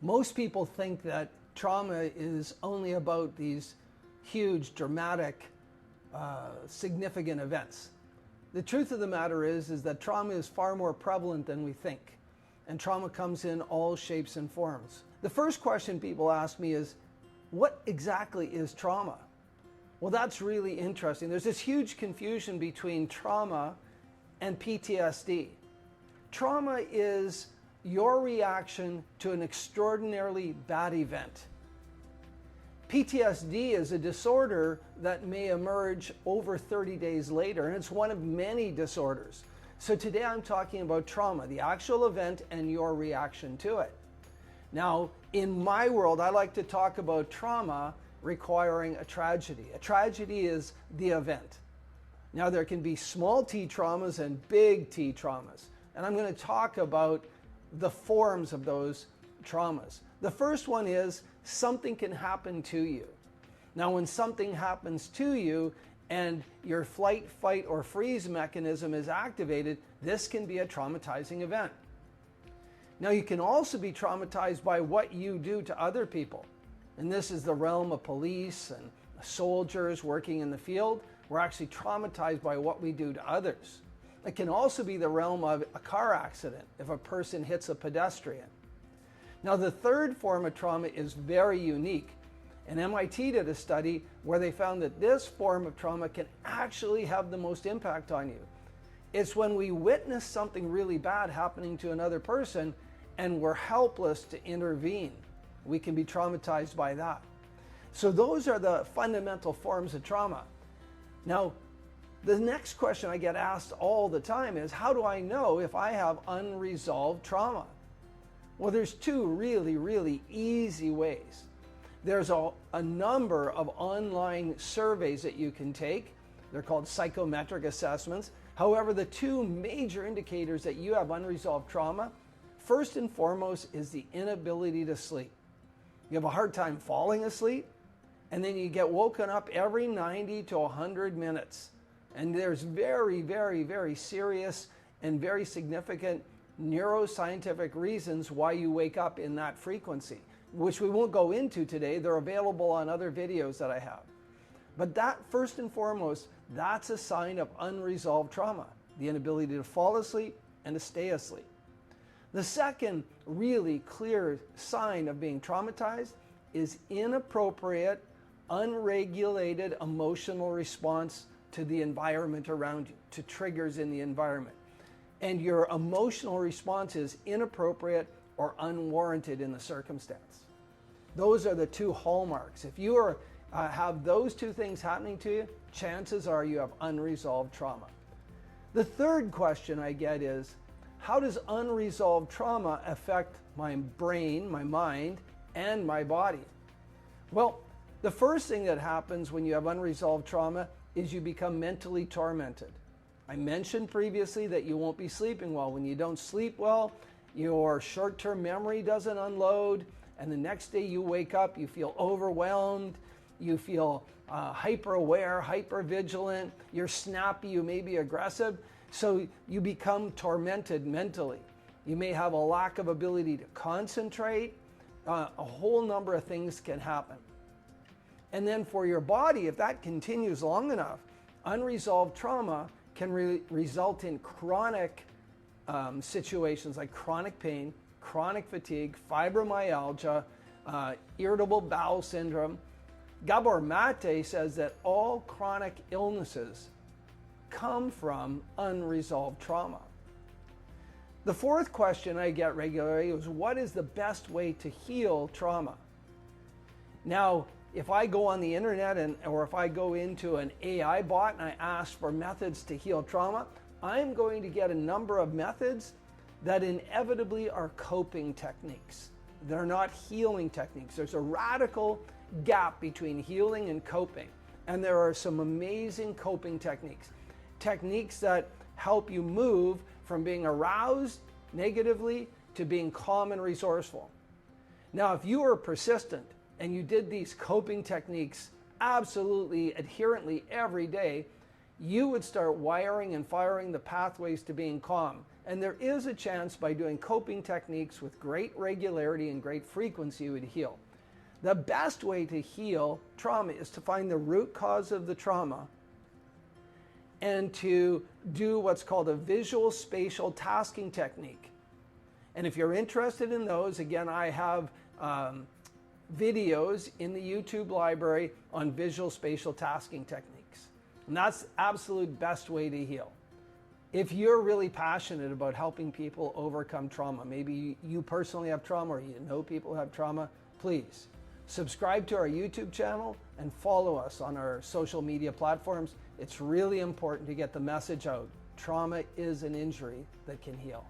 Most people think that trauma is only about these huge, dramatic, significant events. The truth of the matter is that trauma is far more prevalent than we think. And trauma comes in all shapes and forms. The first question people ask me is, what exactly is trauma? Well, that's really interesting. There's this huge confusion between trauma and PTSD. Trauma is your reaction to an extraordinarily bad event. PTSD is a disorder that may emerge over 30 days later, and it's one of many disorders. So today I'm talking about trauma, the actual event and your reaction to it. Now, in my world, I like to talk about trauma requiring a tragedy. A tragedy is the event. Now, there can be small t traumas and big T traumas, and I'm going to talk about the forms of those traumas. The first one is something can happen to you. Now, when something happens to you and your flight, fight, or freeze mechanism is activated, this can be a traumatizing event. Now, you can also be traumatized by what you do to other people. And this is the realm of police and soldiers working in the field. We're actually traumatized by what we do to others. It can also be the realm of a car accident if a person hits a pedestrian. Now, the third form of trauma is very unique. And MIT did a study where they found that this form of trauma can actually have the most impact on you. It's when we witness something really bad happening to another person and we're helpless to intervene. We can be traumatized by that. So those are the fundamental forms of trauma. Now, the next question I get asked all the time is, how do I know if I have unresolved trauma? Well, there's two really easy ways. There's a number of online surveys that you can take. They're called psychometric assessments. However, the two major indicators that you have unresolved trauma, first and foremost, is the inability to sleep. You have a hard time falling asleep, and then you get woken up every 90 to 100 minutes. And there's very serious and very significant neuroscientific reasons why you wake up in that frequency, which we won't go into today. They're available on other videos that I have. But that, first and foremost, that's a sign of unresolved trauma, the inability to fall asleep and to stay asleep. The second really clear sign of being traumatized is inappropriate, unregulated emotional response to the environment around you, to triggers in the environment. And your emotional response is inappropriate or unwarranted in the circumstance. Those are the two hallmarks. If you have those two things happening to you, chances are you have unresolved trauma. The third question I get is, how does unresolved trauma affect my brain, my mind, and my body? Well, the first thing that happens when you have unresolved trauma is you become mentally tormented. I mentioned previously that you won't be sleeping well. When you don't sleep well, your short-term memory doesn't unload, and the next day you wake up, you feel overwhelmed, you feel hyper-aware, hyper-vigilant, you're snappy, you may be aggressive, so you become tormented mentally. You may have a lack of ability to concentrate. A whole number of things can happen. And then for your body, if that continues long enough, unresolved trauma can result in chronic situations like chronic pain, chronic fatigue, fibromyalgia, irritable bowel syndrome. Gabor Mate says that all chronic illnesses come from unresolved trauma. The fourth question I get regularly is, what is the best way to heal trauma? Now, if I go on the internet or if I go into an AI bot and I ask for methods to heal trauma, I'm going to get a number of methods that inevitably are coping techniques. They're not healing techniques. There's a radical gap between healing and coping. And there are some amazing coping techniques. Techniques that help you move from being aroused negatively to being calm and resourceful. Now, if you are persistent and you did these coping techniques absolutely adherently every day, you would start wiring and firing the pathways to being calm. And there is a chance by doing coping techniques with great regularity and great frequency you would heal. The best way to heal trauma is to find the root cause of the trauma and to do what's called a visual spatial tasking technique. And if you're interested in those, again, I have videos in the YouTube library on visual spatial tasking techniques. And that's the absolute best way to heal. If you're really passionate about helping people overcome trauma, maybe you personally have trauma or you know people who have trauma, please subscribe to our YouTube channel and follow us on our social media platforms. It's really important to get the message out. Trauma is an injury that can heal.